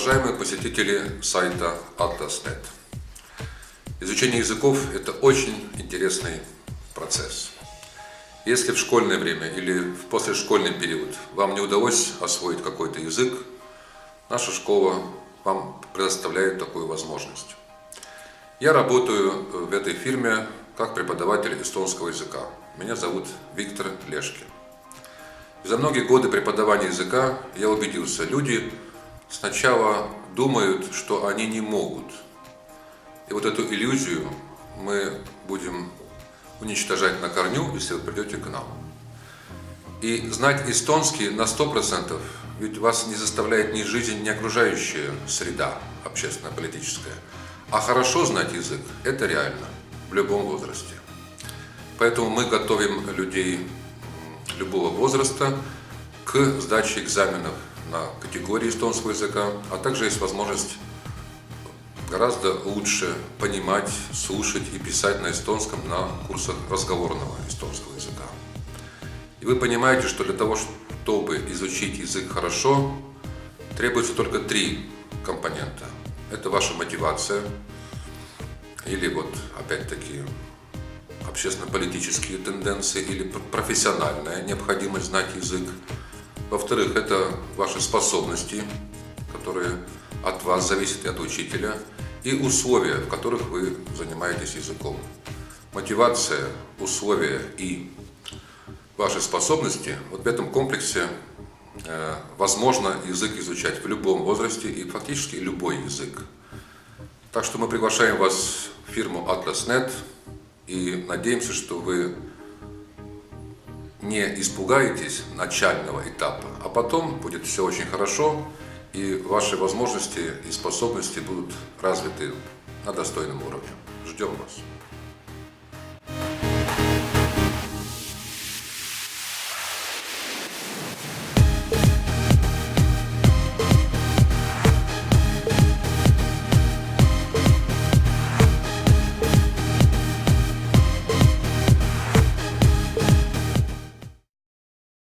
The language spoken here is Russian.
Уважаемые посетители сайта Atlas.net. Изучение языков – это очень интересный процесс. Если в школьное время или в послешкольный период вам не удалось освоить какой-то язык, наша школа вам предоставляет такую возможность. Я работаю в этой фирме как преподаватель эстонского языка. Меня зовут Виктор Лешкин. И за многие годы преподавания языка я убедился, люди сначала думают, что они не могут. И вот эту иллюзию мы будем уничтожать на корню, если вы придете к нам. И знать эстонский на 100%, ведь вас не заставляет ни жизнь, ни окружающая среда общественно-политическая. А хорошо знать язык – это реально, в любом возрасте. Поэтому мы готовим людей любого возраста к сдаче экзаменов на категории эстонского языка, а также есть возможность гораздо лучше понимать, слушать и писать на эстонском на курсах разговорного эстонского языка. И вы понимаете, что для того, чтобы изучить язык хорошо, требуется только 3 компонента. Это ваша мотивация, или вот опять-таки общественно-политические тенденции, или профессиональная необходимость знать язык. Во-вторых, это ваши способности, которые от вас зависят и от учителя, и условия, в которых вы занимаетесь языком. Мотивация, условия и ваши способности, вот в этом комплексе возможно язык изучать в любом возрасте и фактически любой язык. Так что мы приглашаем вас в фирму Atlas.net и надеемся, что вы не испугаетесь начального этапа, а потом будет все очень хорошо, и ваши возможности и способности будут развиты на достойном уровне. Ждем вас.